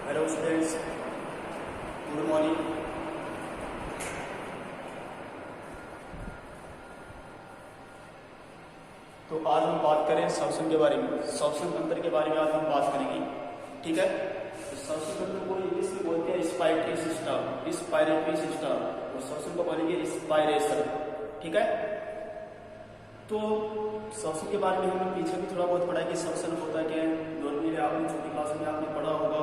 Hello students, good morning. तो आज हम बात करें श्वसन के बारे में, श्वसन तंत्र के बारे में आज हम बात करेंगे। ठीक है, तो श्वसन तंत्र को इंग्लिश में बोलते हैं रिस्पायरेटरी सिस्टम, रिस्पायरेटरी सिस्टम, और श्वसन को बोलेंगे रिस्पायरेशन। ठीक है, तो श्वसन के बारे में हमने पीछे भी थोड़ा बहुत पढ़ा है कि श्वसन होता है क्या है। नॉर्मली आपने छोटी क्लास में आपने पढ़ा होगा,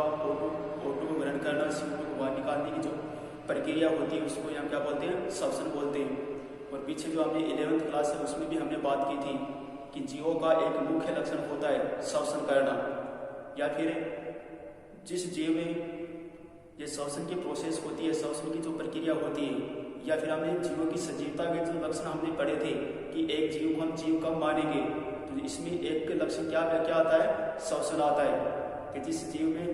O2 को ग्रहण करना, CO2 को बाहर निकालने की जो प्रक्रिया होती है उसको हम क्या बोलते हैं, श्वसन बोलते हैं। और पीछे जो हमने 11th क्लास है उसमें भी हमने बात की थी कि जीवों का एक मुख्य लक्षण होता है श्वसन करना, या फिर जिस जीव में ये श्वसन की प्रोसेस होती है, श्वसन की जो प्रक्रिया होती है, या फिर हमने जीवों की सजीवता के जो लक्षण हमने पढ़े थे कि एक जीव को हम जीव कब मानेंगे, तो इसमें एक लक्षण क्या आता है, श्वसन आता है। कि जिस जीव में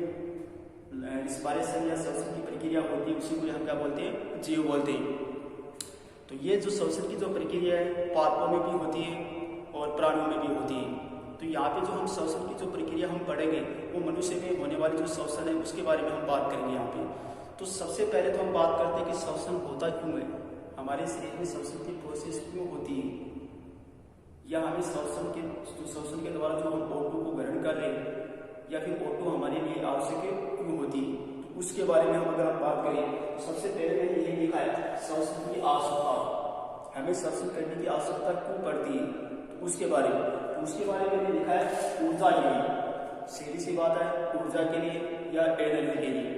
रिस्पायरेशन या श्वसन की प्रक्रिया होती है उसी को हम क्या बोलते हैं, जीव बोलते हैं। तो ये जो श्वसन की जो प्रक्रिया है पादपों में भी होती है और प्राणियों में भी होती है। तो यहाँ पे जो हम श्वसन की जो प्रक्रिया हम पढ़ेंगे वो मनुष्य में होने वाली जो श्वसन है उसके बारे में हम बात करेंगे यहाँ पे। तो सबसे पहले तो हम बात करते हैं कि श्वसन होता क्यों है, हमारे शरीर में श्वसन की प्रोसेस क्यों होती है, या हमें श्वसन के द्वारा जो हम O2 को ग्रहण कर रहे हैं या फिर O2 हमारे लिए आवश्यक क्यों होती है, तो उसके बारे में हम अगर बात करें तो सबसे पहले मैंने यही लिखा है श्वसन की आवश्यकता, हमें श्वसन करने की आवश्यकता क्यों पड़ती है, तो उसके बारे में मैंने लिखा है ऊर्जा के लिए। सीधी सी बात है, ऊर्जा के लिए या एनर्जी के लिए।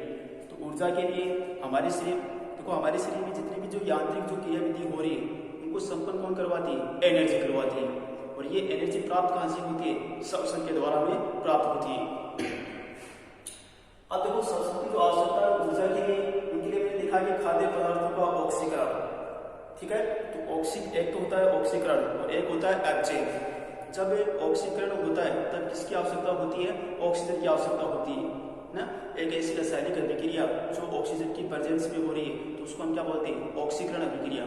तो ऊर्जा के लिए हमारे शरीर में जितनी भी जो यांत्रिक जो क्रियाविधि हो रही है उनको संपन्न कौन करवाती है, एनर्जी करवाती है। और ये एनर्जी प्राप्त कहाँ से होती है, श्वसन के द्वारा में प्राप्त होती है। अब देखो श्वसन की जो आवश्यकता है ऊर्जा के लिए, उनके लिए मैंने लिखा है कि खाद्य पदार्थों का ऑक्सीकरण। ठीक है, तो एक तो होता है ऑक्सीकरण और एक होता है एक्सचेंज। जब ऑक्सीकरण होता है तब किसकी आवश्यकता होती है, ऑक्सीजन की आवश्यकता होती है ना। एक ऐसी रासायनिक अभिक्रिया जो ऑक्सीजन की प्रेजेंस में हो रही है तो उसको हम क्या बोलते हैं, ऑक्सीकरण अभिक्रिया।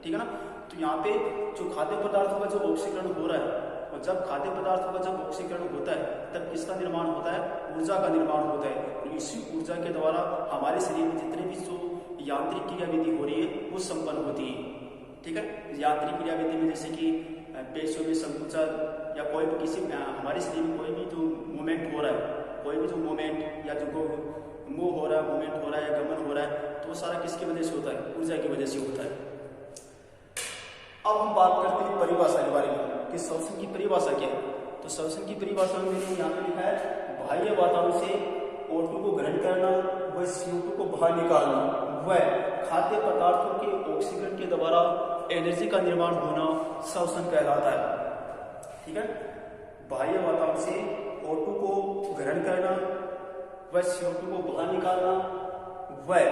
ठीक है ना। तो यहाँ पे जो खाद्य पदार्थों का जो ऑक्सीकरण हो रहा है, और जब खाद्य पदार्थों का जब ऑक्सीकरण होता है तब किसका निर्माण होता है, ऊर्जा का निर्माण होता है। तो इसी ऊर्जा के द्वारा हमारे शरीर में जितने भी जो यांत्रिक क्रियाविधि हो रही है वो संपन्न होती है। ठीक है, यांत्रिक क्रियाविधि में जैसे कि पेशियों में संकुचन या कोई भी हमारे शरीर में कोई भी जो मूवमेंट हो रहा है, कोई भी जो मूवमेंट या जो मूव हो रहा है, मूवमेंट हो रहा है या गमन हो रहा है, तो वो सारा किसकी वजह से होता है, ऊर्जा की वजह से होता है। अब हम बात करते हैं परिभाषा के बारे में कि श्वसन की परिभाषा क्या है। तो श्वसन की परिभाषा में मैंने यहाँ पे लिखा है बाह्य वातावरण से O2 को ग्रहण करना, वह CO2 को बाहर निकालना, वह खाद्य पदार्थों के ऑक्सीकरण के द्वारा एनर्जी का निर्माण होना श्वसन कहलाता है। ठीक है, बाह्य वातावरण से O2 को ग्रहण करना, वह CO2 को बाहर निकालना, वह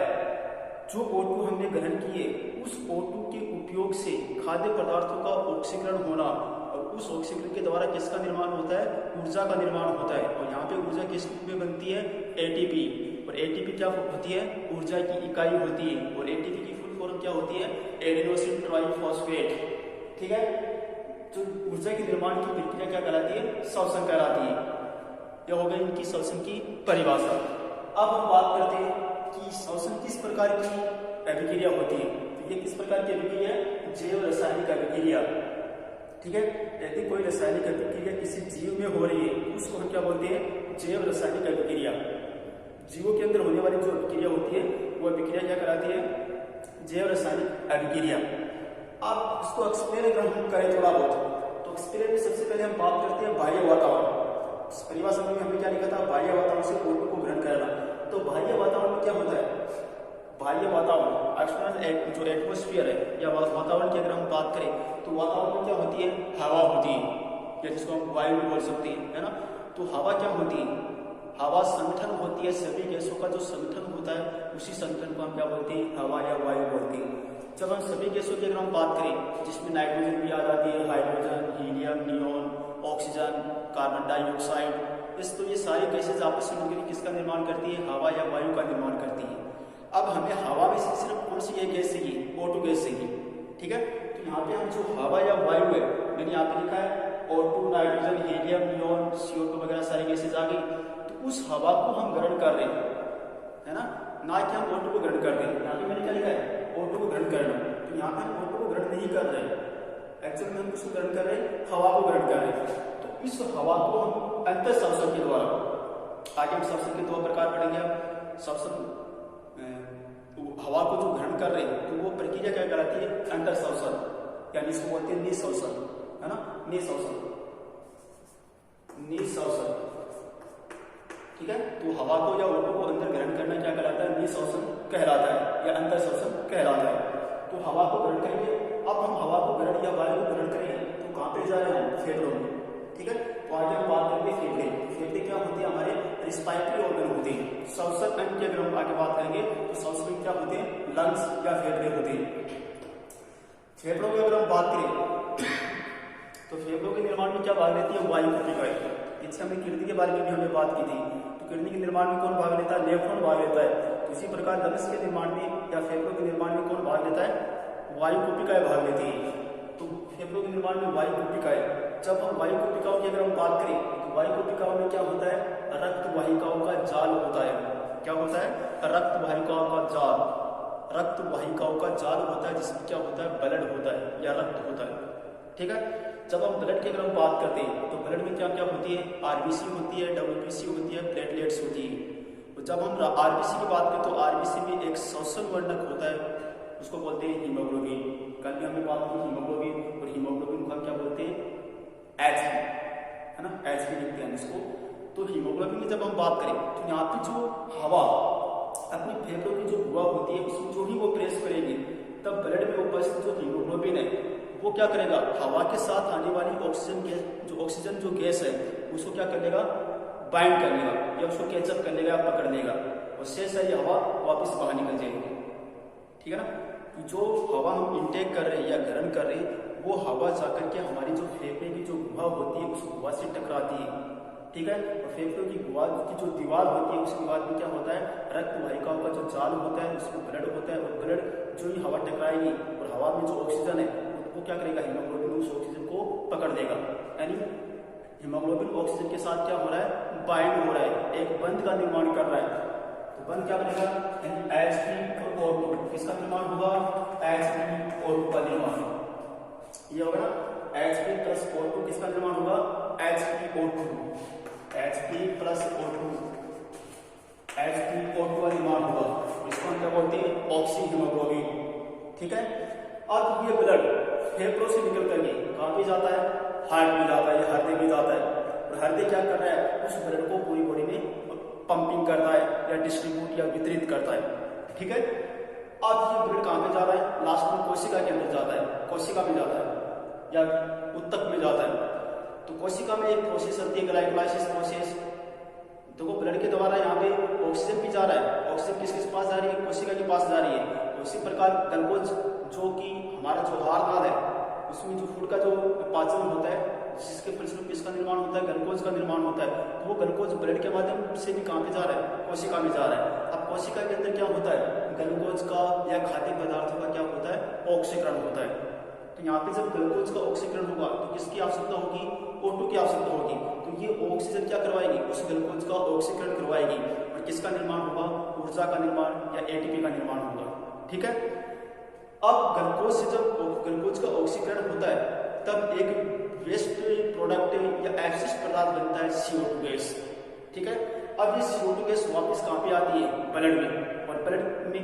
जो O2 हमने ग्रहण किए उस O2 के उपयोग से खाद्य पदार्थों का ऑक्सीकरण होना, और उस ऑक्सीकरण के द्वारा किसका निर्माण होता है, ऊर्जा का निर्माण होता है। और यहाँ पे ऊर्जा किस रूप में बनती है, ATP। और ATP क्या होती है, ऊर्जा की इकाई होती है। और ATP की फुल फॉर्म क्या होती है, एडेनोसिन ट्राइफॉस्फेट। ठीक है, जो ऊर्जा के निर्माण की प्रक्रिया क्या कहलाती है, श्वसन कहलाती है। यह हो गई इनकी श्वसन की परिभाषा। अब हम बात करते हैं कि श्वसन किस प्रकार की अभिक्रिया होती है। तो ये किस प्रकार की अभिक्रिया है, जैव रासायनिक अभिक्रिया। ठीक है, यदि कोई रासायनिक अभिक्रिया किसी जीव में हो रही है उसको हम क्या बोलते हैं, जैव रासायनिक अभिक्रिया। जीवों के अंदर होने वाली जो अभिक्रिया होती है वो अभिक्रिया क्या कहलाती है, जैव रासायनिक अभिक्रिया। अब इसको एक्सप्लेन अगर हम करें थोड़ा बहुत, तो एक्सप्लेन में सबसे पहले हम बात करते हैं बाह्य वातावरण। परिभाषा में हमने क्या लिखा था, बाह्य वातावरण से O2 को ग्रहण करना। तो बाह्य वातावरण में क्या होता है, बाह्य वातावरण एक्सटर्नल जो एटमॉस्फेयर है या वातावरण की अगर हम बात करें तो वातावरण में क्या होती है, हवा होती है, या जिसको हम वायु भी बोल सकते हैं, है ना। तो हवा क्या होती है, हवा संगठन होती है, सभी गैसों का जो संगठन होता है उसी संगठन को हम क्या बोलते हैं, हवा या वायु बोलते हैं। जब हम सभी गैसों की अगर हम बात करें जिसमें नाइट्रोजन भी आ जाती है, hydrogen, helium, neon, oxygen, carbon dioxide, तो ये सारी गैसेज आपस में मिलकर किसका निर्माण करती है, हवा या वायु का निर्माण करती है। अब हमें हवा में से सिर्फ कौन सी एक गैस चाहिए, O2 गैस चाहिए। ठीक है, तो यहाँ पे हम जो हवा या वायु है मैंने यहाँ पे लिखा है O2, nitrogen, helium, neon, CO2 वगैरह सारी गैसेज आ गई। तो उस हवा को हम ग्रहण कर रहे हैं है ना कि हम O2 को ग्रहण कर रहे हैं। यहाँ पे मैंने क्या लिखा है, O2 को ग्रहण करना, तो यहाँ पे हम O2 को ग्रहण नहीं कर रहे, एक्चुअल में हम किसको ग्रहण कर रहे हैं, हवा को ग्रहण कर रहे हैं। तो इस हवा को हम अंतर श्वसन के द्वारा, आगे हम श्वसन के दो प्रकार पढ़ेंगे। आप श्वसन हवा को जो ग्रहण कर रहे हैं तो वो प्रक्रिया क्या कहलाती है, अंतर श्वसन, यानी इसको बोलते हैं निःश्वसन, है ना, निःश्वसन, निःश्वसन, ठीक है। तो हवा को या O2 को अंदर ग्रहण करना क्या कहलाता है, निःश्वसन कहलाता है या अंतर श्वसन कहलाता है। तो हवा को ग्रहण करेंगे, अब हम हवा को ग्रहण या वायु को ग्रहण करेंगे तो कहाँ पे जा रहे हैं, फेफड़ों में, ठीक है। तो आगे हम बात करेंगे फेफड़े। फेफड़े क्या होते हैं, हमारे रिस्पायरेटरी ऑर्गन होते हैं। श्वसन अंग की अगर हम आगे बात करेंगे तो श्वसन अंग क्या होते हैं, लंग्स या फेफड़े होते हैं। फेफड़ों की अगर हम बात करें तो फेफड़ों के निर्माण में क्या भाग लेती है, वायु कोशिकाएं। पीछे हमने किडनी के बारे में भी हमने बात की थी, तो किडनी के निर्माण में कौन भाग लेता है, नेफ्रॉन भाग लेता है। तो इसी प्रकार लंग्स के निर्माण में या फेफड़ों के निर्माण में कौन भाग लेता है, वायु कोशिकाएं भाग लेती है। तो फेफड़ों के निर्माण में वायु कोशिकाएं, जब हम वायु कोशिकाओं की अगर हम बात करें तो वायु कोशिकाओं में क्या होता है, रक्त वाहिकाओं का जाल होता है। क्या होता है, रक्त वाहिकाओं का जाल, रक्त वाहिकाओं का जाल होता है, जिसमें क्या होता है, ब्लड होता है या रक्त होता है, ठीक है। जब हम ब्लड की अगर हम बात करते हैं तो ब्लड में क्या क्या होती है, आरबीसी होती है, डब्ल्यूबीसी होती है, प्लेटलेट्स होती है। तो जब हम आरबीसी की बात करें तो आरबीसी में एक श्वसन वर्णक होता है, उसको बोलते हैं हीमोग्लोबिन। कल भी हमने बात की हीमोग्लोबिन, और हीमोग्लोबिन को हम क्या बोलते हैं, एचबी, है ना, एचबी लिखते हैं इसको। तो हीमोग्लोबिन की जब हम बात करें तो यहाँ पे जो हवा अपने फेफड़ों की जो हवा होती है उसमें जो ही वो प्रेस करेगी, तब ब्लड में उपस्थित जो हीमोग्लोबिन है वो क्या करेगा, हवा के साथ आने वाली ऑक्सीजन गैस, जो ऑक्सीजन जो गैस है उसको क्या कर लेगा, बाइंड कर लेगा या उसको कैचअप कर लेगा, पकड़ लेगा, और शेष सारी हवा वापस बाहर निकल जाएगी, ठीक है ना। जो हवा हम इंटेक कर रहे हैं या ग्रहण कर रहे हैं वो हवा जाकर के हमारी जो फेफड़े की जो गुहा होती है उस गुहा से टकराती है, ठीक है। और फेफड़ों की गुहा की जो दीवार होती है उस दीवार में क्या होता है, रक्त वाहिकाओं का जो जाल होता है उसमें ब्लड होता है, और ब्लड जो ही हवा टकराएगी और हवा में जो ऑक्सीजन है वो क्या करेगा, हीमोग्लोबिन उस ऑक्सीजन को पकड़ लेगा, यानी हीमोग्लोबिन ऑक्सीजन के साथ क्या हो रहा है, बाइंड हो रहा है, एक बंध का निर्माण कर रहा है। तो बंध क्या बनेगा, H3 और O2, किसका निर्माण होगा, H3 और O2 का निर्माण, ये होगा ना, H3 प्लस O2 किसका निर्माण होगा, H3O2, H3 plus O2, H3O2 का निर्माण होगा, इसको हम क्या बोलते हैं, ऑक्सी हीमोग्लोबिन, ठीक है। अब ये ब्लड फेफड़ों से निकल करके कहाँ पे जाता है, हार्ट में जाता है या हृदय में जाता है, और हृदय क्या कर रहा है, उस ब्लड को पूरी बॉडी में पंपिंग करता है या डिस्ट्रीब्यूट या वितरित करता है, ठीक है। अब ये ब्लड कहाँ पे जा रहा है, लास्ट में कोशिका के अंदर जाता है, कोशिका में जाता है या उत्तक में जाता है। तो कोशिका में एक प्रोसेस होती है, ग्लाइकोलाइसिस प्रोसेस। देखो ब्लड के द्वारा यहाँ पे ऑक्सीजन भी जा रहा है, ऑक्सीजन किसके पास जा रही है, कोशिका के पास जा रही है। उसी प्रकार ग्लूकोज जो कि हमारा जो आहार नाल है उसमें जो फूड का जो पाचन होता है, जिसके फलस्वरूप इसका निर्माण होता है, ग्लूकोज का निर्माण होता है, तो वो ग्लूकोज ब्लड के माध्यम से भी कहाँ पे जा रहा है, कोशिका में जा रहा है। अब कोशिका के अंदर क्या होता है, ग्लूकोज का या खाद्य पदार्थों का क्या होता है, ऑक्सीकरण होता है। तो यहाँ पे जब ग्लूकोज का ऑक्सीकरण होगा तो किसकी आवश्यकता होगी, O2 की आवश्यकता होगी। तो ये ऑक्सीजन क्या करवाएगी, उस ग्लूकोज का ऑक्सीकरण करवाएगी, और किसका निर्माण होगा, ऊर्जा का निर्माण या ATP का निर्माण होगा, ठीक है। अब ग्लूकोज से जब ग्लूकोज का ऑक्सीकरण होता है तब एक वेस्ट प्रोडक्ट या अवशिष्ट पदार्थ बनता है CO2 गैस, ठीक है। अब ये CO2 गैस वापस कहाँ पे आती है, ब्लड में, और ब्लड में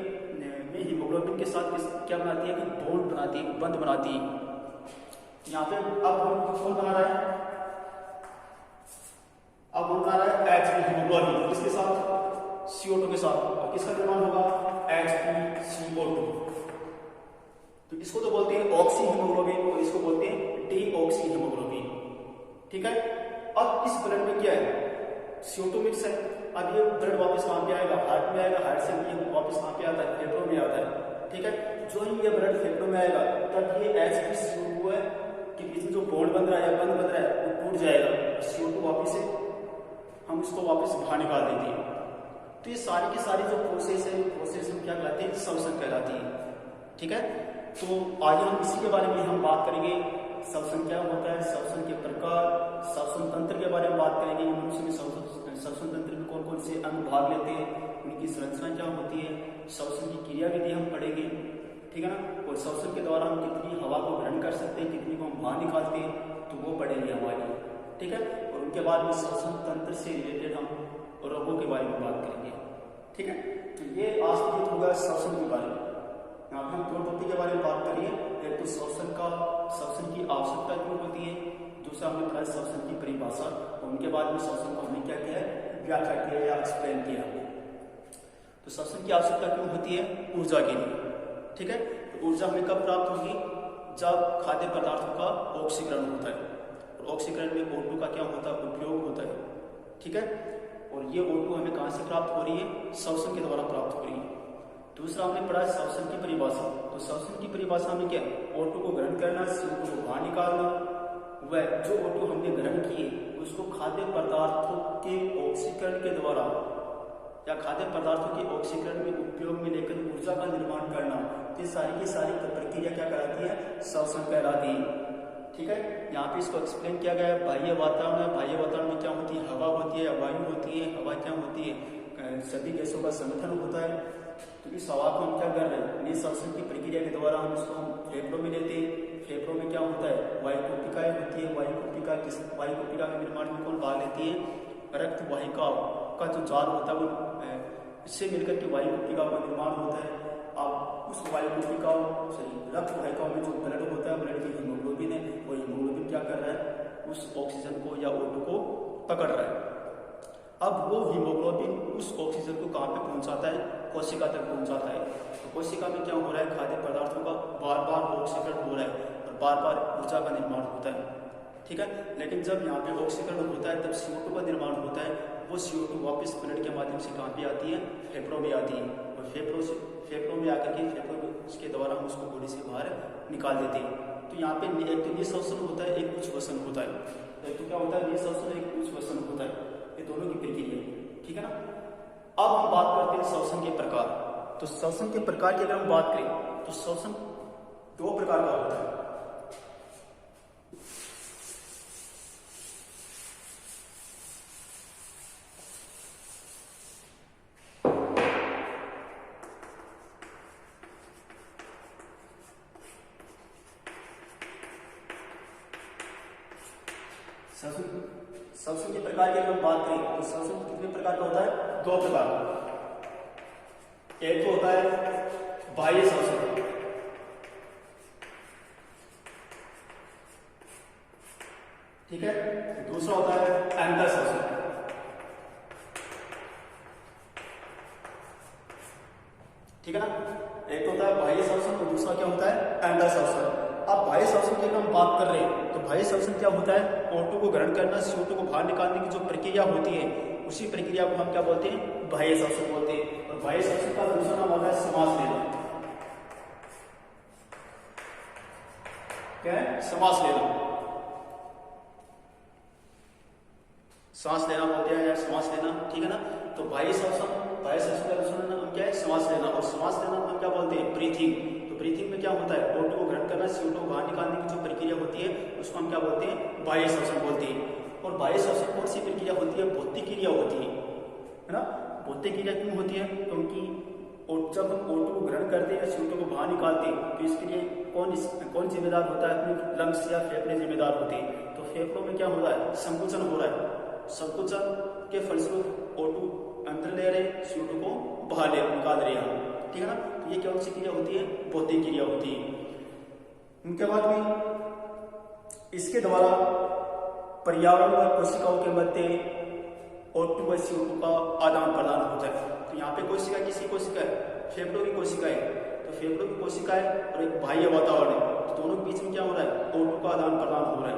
हीमोग्लोबिन के साथ क्या बनाती है, कि बॉन्ड बनाती है, बंध बनाती है। यहाँ पे अब कौन बना रहा है, अब कौन बना रहा है, H हीमोग्लोबिन, किसके साथ, CO2 के साथ, और किसका निर्माण होगा, H3CO2। तो इसको तो बोलते हैं ऑक्सी हीमोग्लोबिन और इसको बोलते हैं डीऑक्सी हीमोग्लोबिन, ठीक है। अब इस ब्लड में क्या है, CO2 मिक्स है। अब ये ब्लड वापस कहाँ पे आएगा, हार्ट में आएगा, हार्ट से ये वापस कहाँ पे आता है, फेफड़ों में आता है, ठीक है। जो ही ये ब्लड फेफड़ों में आएगा तब ये H3CO2 है कि बीच में जो बॉन्ड बन रहा है या बंध बन रहा है वो टूट जाएगा, CO2 वापस से हम इसको वापस बाहर निकाल देते हैं। तो ये सारी की सारी जो प्रोसेस है, प्रोसेस हम क्या कहलाते हैं, श्वसन कहलाती है, ठीक है। तो आगे हम इसी के बारे में हम बात करेंगे, श्वसन क्या होता है, श्वसन के प्रकार, श्वसन तंत्र के बारे में बात करेंगे, मनुष्य में श्वसन तंत्र में कौन कौन से अंग भाग लेते हैं, उनकी संरचना क्या होती है, श्वसन की क्रिया विधि हम पढ़ेंगे, ठीक है ना। और श्वसन के द्वारा हम कितनी हवा को ग्रहण कर सकते हैं, कितनी को हम बाहर निकालते हैं, तो वो पढ़ेंगे हमारी, ठीक है। और उनके बाद में श्वसन तंत्र से रिलेटेड हम रोगों के बारे में बात करेंगे, ठीक है। तो ये आज की होगा श्वसन के बारे में। यहाँ पे हम दो टॉपिक के बारे में बात करिए, एक तो श्वसन की आवश्यकता क्यों होती है, दूसरा हमने पढ़ा श्वसन की परिभाषा, और उनके बाद में श्वसन को हमने क्या किया है, व्याख्या किया या एक्सप्लेन किया। तो श्वसन की आवश्यकता क्यों होती है, ऊर्जा के लिए, ठीक है। तो ऊर्जा हमें कब प्राप्त होगी, जब खाद्य पदार्थों का ऑक्सीकरण होता है, और ऑक्सीकरण में O2 का क्या होता है, उपयोग होता है, ठीक है। और ये O2 हमें कहाँ से प्राप्त हो रही है, श्वसन के द्वारा प्राप्त हो रही है। दूसरा हमने पढ़ा श्वसन की परिभाषा, तो श्वसन की परिभाषा में क्या, O2 को ग्रहण करना, CO2 को बाहर निकालना, वह जो O2 हमने ग्रहण किए उसको खाद्य पदार्थों के ऑक्सीकरण के द्वारा या खाद्य पदार्थों के ऑक्सीकरण में उपयोग में लेकर ऊर्जा का निर्माण करना, तो सारी की सारी प्रक्रिया क्या कहलाती है, श्वसन कहलाती है, ठीक है। यहाँ पे इसको एक्सप्लेन किया गया है। बाह्य वातावरण है, बाह्य वातावरण में क्या होती है, हवा होती है, वायु होती है। हवा क्या होती है, सभी गैसों का संगठन होता है। तो इस हवा को हम क्या कर रहे हैं, निःश्वसन की प्रक्रिया के द्वारा हम इसको फेफड़ों में लेते हैं। फेफड़ों में क्या होता है, वायुकोपिकाएं होती है। वायुकोपिका के निर्माण में कौन भाग लेती है, रक्त वाहिकाओं का जो जाल होता है वो इससे मिलकर के वायुकोपिका का निर्माण होता है। अब उस रक्त वाहिकाओं में जो ब्लड होता है, ब्लड की हीमोग्लोबिन है, वो हीमोग्लोबिन क्या कर रहा है, उस ऑक्सीजन को या O2 को पकड़ रहा है। अब वो हीमोग्लोबिन उस ऑक्सीजन को कहाँ पे पहुंचाता है, कोशिका तक पहुंचाता है। तो कोशिका में क्या हो रहा है, खाद्य पदार्थों का बार बार ऑक्सीकरण हो रहा है और बार बार ऊर्जा का निर्माण होता है, ठीक है। लेकिन जब यहाँ पे ऑक्सीकरण होता है तब CO2 का निर्माण होता है। वो CO2 वापस ब्लड के माध्यम से कहाँ पे आती है, फेफड़ों में आती है, और फेफड़ों में आकर के इसके द्वारा हम उसको बॉडी से बाहर निकाल देते हैं। तो यहाँ पे एक तो निःश्वसन होता है, एक उच्छ्वसन होता है। एक तो क्या होता है, निःश्वसन, एक उच्छ्वसन होता है, ये दोनों की प्रक्रिया, ठीक है ना। अब हम बात करते हैं श्वसन के प्रकार। तो श्वसन के प्रकार की अगर हम बात करें तो श्वसन दो प्रकार का होता है। श्वसन के प्रकार की अगर हम बात करें तो श्वसन कितने प्रकार का होता है, दो प्रकार का। एक तो होता है बाह्य श्वसन, ठीक है। दूसरा होता है अंतर श्वसन, ठीक है ना। एक तो होता है बाह्य श्वसन और दूसरा क्या होता है, अंतर श्वसन। अब बाह्य श्वसन की अगर हम बात कर रहे हैं तो बाह्य श्वसन क्या होता है, O2 को ग्रहण करना, CO2 को बाहर निकालने की जो प्रक्रिया होती है उसी प्रक्रिया को हम क्या बोलते हैं, बाह्य श्वसन बोलते हैं। और बाह्य श्वसन का दूसरा नाम होता है श्वास लेना। क्या है, श्वास लेना, सांस लेना बोलते हैं या श्वास लेना, ठीक है ना। तो बाह्य श्वसन का दूसरा नाम क्या है, श्वास लेना। और श्वास लेना हम क्या बोलते हैं, ब्रीथिंग। तो ब्रीथिंग में क्या होता है, O2 को ग्रहण करना, CO2 को बाहर निकालने की जो प्रक्रिया होती है उसको हम क्या बोलते हैं, बाह्य श्वसन बोलते हैं। और बाह्य श्वसन कौन सी प्रक्रिया होती है, भौतिक क्रिया होती है ना। भौतिक क्रिया क्यों होती है, क्योंकि जब हम O2 को ग्रहण करते हैं, CO2 को बाहर निकालते हैं, तो इसके लिए कौन जिम्मेदार होता है, अपने लंग्स या फेफड़े जिम्मेदार होते हैं। तो फेफड़ों में क्या हो रहा है, संकुचन हो रहा है। संकुचन के फलस्वरूप O2 अंदर ले रहे, CO2 को बाहर निकाल रहे हैं, ठीक है ना। तो ये कौन सी क्रिया होती है, भौतिक क्रिया होती है। उनके बाद में इसके द्वारा पर्यावरण और कोशिकाओं के मध्य O2 व CO2 का आदान प्रदान होता है। तो यहाँ पे कोशिका किसी कोशिका है, फेफड़ों की कोशिका है। तो फेफड़ों की कोशिका है और एक बाह्य वातावरण है, तो दोनों के बीच में क्या हो रहा है, O2 का आदान प्रदान हो रहा है।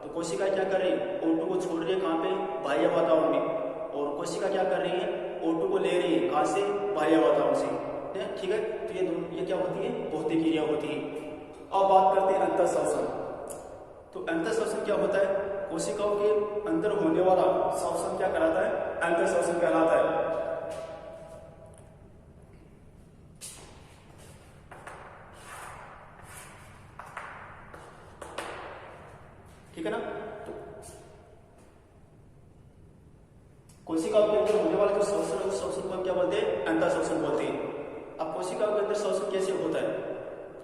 तो कोशिका क्या कर रही है, O2 को छोड़ रही है कहाँ पे, बाह्य वातावरण में, और कोशिका क्या कर रही है, O2 को ले रही है कहाँ से, बाह्य वातावरण से, ठीक है। तो ये क्या होती है, भौतिक क्रिया होती है। अब बात करते हैं अंतर श्वसन। तो अंतर श्वसन क्या होता है, कोशिकाओं के अंदर होने वाला श्वसन क्या कहलाता है, अंतर श्वसन कहलाता है। ठीक है ना। तो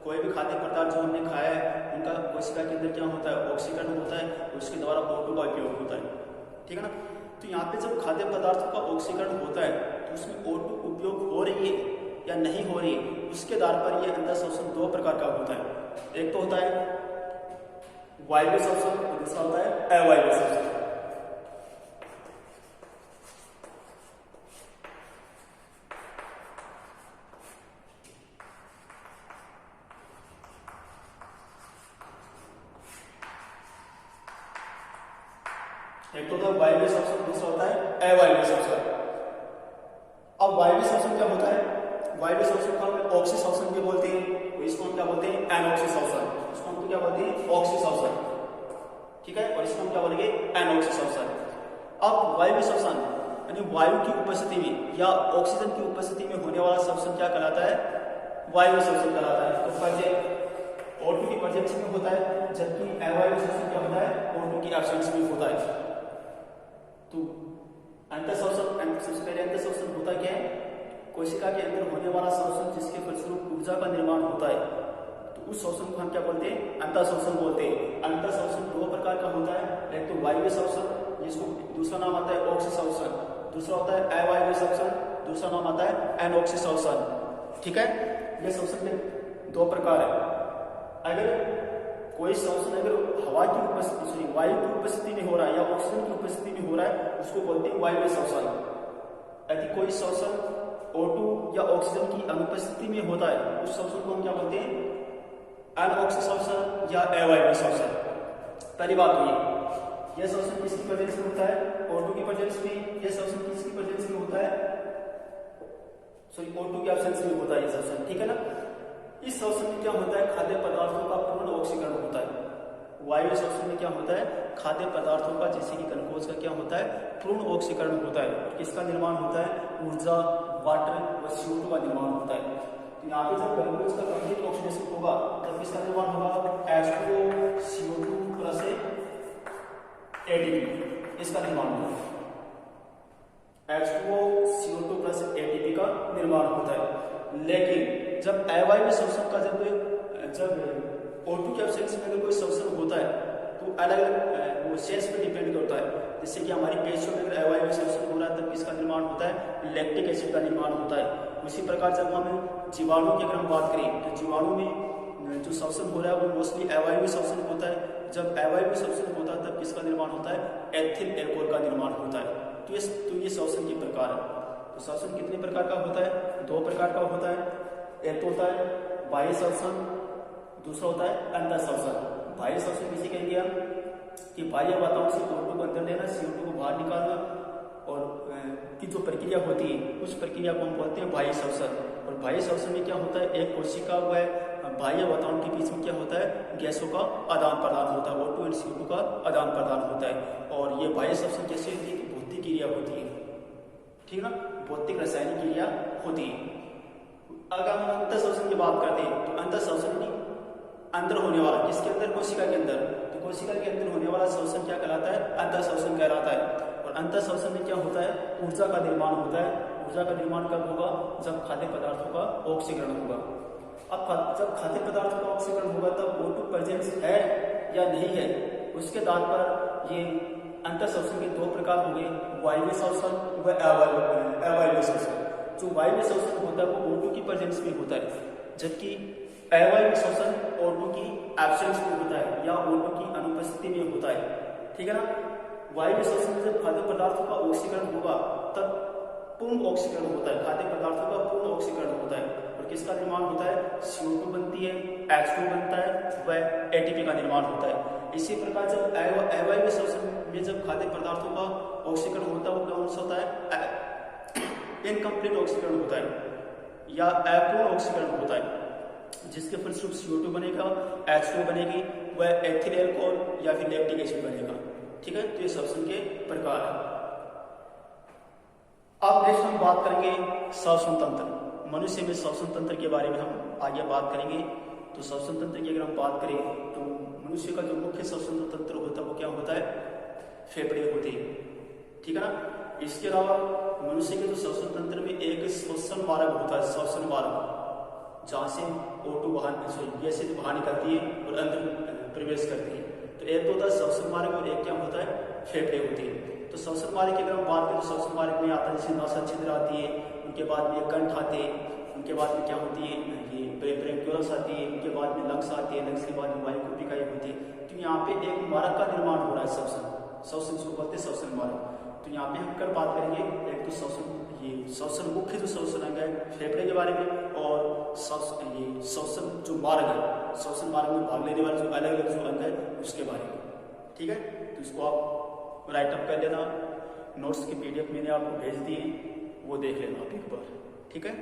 कोई भी खाद्य पदार्थ जो हमने खाया है उनका कोशिका के अंदर क्या होता है, ऑक्सीकरण होता है, उसके द्वारा O2 का उपयोग होता है। ठीक है ना। तो यहाँ पे जब खाद्य पदार्थों का ऑक्सीकरण होता है तो उसमें O2 उपयोग हो रही है या नहीं हो रही है, उसके आधार पर यह अंतर शोषण दो प्रकार का होता है। एक तो होता है वायवीय शोषण, दूसरा होता है अवायवीय शोषण। एक तो होता है वायवीय शोषण, दूसरा होता है अवायवीय शोषण। अब वायवीय शोषण क्या होता है, वायवीय शोषण को हम ऑक्सी शोषण भी बोलते हैं, इसको हम क्या बोलते हैं, एनऑक्सी शोषण। इसको हम क्या बोलते हैं, ऑक्सी शोषण। ठीक है, और इसको हम क्या बोलेंगे, एनऑक्सी शोषण। अब वायवीय शोषण यानी वायु की उपस्थिति में या ऑक्सीजन की उपस्थिति में होने वाला शोषण क्या कहलाता है, वायवीय शोषण कहलाता है। तो पहले O2 की प्रेजेंस में होता है, जबकि अवायवीय शोषण क्या होता है, O2 की एब्सेंस में होता है। तो अंतर शोषण, सबसे पहले अंतर शोषण होता क्या है, कोशिका के अंदर होने वाला शोषण जिसके फलस्वरूप ऊर्जा का निर्माण होता है, तो उस शोषण को हम क्या बोलते हैं, अंतर शोषण बोलते हैं। अंतर शोषण दो प्रकार का होता है, एक तो वायवीय शोषण जिसको दूसरा नाम आता है ऑक्सी शोषण, दूसरा होता है अवायवीय शोषण, दूसरा नाम आता है एनऑक्सी शोषण। ठीक है, ये शोषण में दो प्रकार है। अगर कोई शोषण अगर हवा की उपस्थिति, वायु की उपस्थिति में हो रहा है या ऑक्सीजन की उपस्थिति में हो रहा है, उसको बोलते हैं वायवीय शोषण। यदि कोई शोषण O2 या ऑक्सीजन की अनुपस्थिति में होता है, उस शोषण को हम क्या बोलते हैं, एनऑक्सी शोषण या अवायवीय शोषण। पहली बात तो ये शोषण किसकी प्रेजेंस में होता है, O2 की प्रेजेंस में। ये शोषण किसकी प्रेजेंस में होता है, O2 के एब्सेंस में होता है ये शोषण। ठीक है ना। इस शोषण में क्या होता है, खाद्य पदार्थों का पूर्ण ऑक्सीकरण होता है। वायु शोषण में क्या होता है, खाद्य पदार्थों का जैसे कि ग्लूकोज का क्या होता है, पूर्ण ऑक्सीकरण होता है। किसका निर्माण होता है, ऊर्जा, वाटर व CO2 का निर्माण होता है। तो यहाँ पे जब ग्लूकोज का कंप्लीट ऑक्सीडेशन होगा तब किसका निर्माण होगा, H2O CO2 प्लस ATP, इसका निर्माण होगा। H2O CO2 प्लस ATP का निर्माण होता है। लेकिन जब अवायवीय शोषण का जब O2 के एब्सेंस में अगर कोई शोषण होता है तो अलग अलग वो सेल्स पे डिपेंड करता है। जैसे कि हमारी पेशियों में अगर अवायवीय शोषण हो रहा है तब किसका निर्माण होता है, लैक्टिक एसिड का निर्माण होता है। उसी प्रकार जब हम जीवाणु की अगर हम बात करें तो जीवाणु में जो शोषण हो रहा है वो मोस्टली अवायवीय शोषण होता है। जब अवायवीय शोषण होता है तब किसका निर्माण होता है, एथिल एल्कोहल का निर्माण होता है। तो ये शोषण के प्रकार है। तो शोषण कितने प्रकार का होता है, दो प्रकार का होता है। एक तो होता है बाह्य शोषण, दूसरा होता है अंतर शोषण। बाह्य शोषण किसे कहेंगे हम, कि बाह्य वातावरण से O2 को अंदर लेना, CO2 को बाहर निकालना और की जो प्रक्रिया होती है उस प्रक्रिया को हम बोलते हैं बाह्य शोषण। और बाह्य शोषण में क्या होता है, एक कोशिका व बाह्य वातावरण के बीच में क्या होता है, गैसों का आदान प्रदान होता है, O2 और CO2 का आदान प्रदान होता है। और ये बाह्य शोषण कैसे होती है, भौतिक क्रिया होती है। ठीक है ना, भौतिक रासायनिक क्रिया होती है। अगर हम अंतर शोषण की बात करते हैं तो अंतर शोषण की अंदर होने वाला, किसके अंदर, कोशिका के अंदर, तो कोशिका के अंदर होने वाला शोषण क्या कहलाता है, अंतर शोषण कहलाता है। और अंतर शोषण में क्या होता है, ऊर्जा का निर्माण होता है। ऊर्जा का निर्माण कब होगा, जब खाद्य पदार्थों का ऑक्सीकरण होगा। अब जब खाद्य पदार्थों का ऑक्सीकरण होगा तब O2 प्रेजेंस है या नहीं है, उसके आधार पर ये अंतर शोषण के दो प्रकार होंगे, वायवीय शोषण व अवायवीय शोषण। जो वायवीय शोषण होता है वो O2 की प्रेजेंस में होता है, जबकि अवायवीय शोषण O2 की एब्सेंस में होता है या O2 की अनुपस्थिति में होता है। ठीक है ना। वायवीय शोषण में जब खाद्य पदार्थों का ऑक्सीकरण होगा तब पूर्ण ऑक्सीकरण होता है, खाद्य पदार्थों का पूर्ण ऑक्सीकरण होता है। और किसका निर्माण होता है, CO2 बनती है, H2 बनता है व ATP का निर्माण होता है। इसी प्रकार जब अवायवीय शोषण में जब खाद्य पदार्थों का ऑक्सीकरण होता है वो कौन सा होता है, इनकम्प्लीट ऑक्सीकरण होता है या अपूर्ण ऑक्सीकरण होता है, जिसके फलस्वरूप CO2 बनेगा, H2 बनेगी व एथिल एल्कोहल या फिर लैक्टिक एसिड बनेगा। ठीक है, तो ये शोषण के प्रकार है। अब नेक्स्ट हम बात करेंगे श्वसन तंत्र। मनुष्य में श्वसन तंत्र के बारे में हम आगे बात करेंगे। तो श्वसन तंत्र की अगर हम बात करें तो मनुष्य का जो मुख्य श्वसन तंत्र होता है वो क्या होता है, फेफड़े होते हैं। ठीक है ना। इसके अलावा मनुष्य के जो श्वसन तंत्र में एक श्वसन मार्ग होता है, श्वसन मार्ग, जहाँ से O2 बाहर गैसेज बाहर निकलती है और अंदर प्रवेश करती है। तो एक तो होता है श्वसन मार्ग और एक क्या होता है फेफड़े होते हैं। तो श्वसन मार्ग की अगर हम बात करें तो श्वसन मार्ग में आता है जैसे नासा छिद्र आती है, उनके बाद में कंठ आते हैं, उनके बाद में क्या होती है ये ब्रेंक्यूलस आती है, उनके बाद में लंग्स आती है, लंग्स के बाद में वायुकुपिका होती है। तो यहाँ पे एक मार्ग का निर्माण हो रहा है श्वसन इसको बोलते हैं श्वसन मार्ग। तो यहाँ पे हम कर बात करेंगे एक तो श्वसन मुख्य जो श्वसन अंग है फेफड़े के बारे में, और श्वसन जो मार्ग है श्वसन मार्ग में भाग लेने वाले जो अलग अलग जो अंग है उसके बारे में। ठीक है, तो इसको आप राइटअप कर लेना, नोट्स की PDF मैंने आपको भेज दी है, वो देख लेना आप एक बार। ठीक है।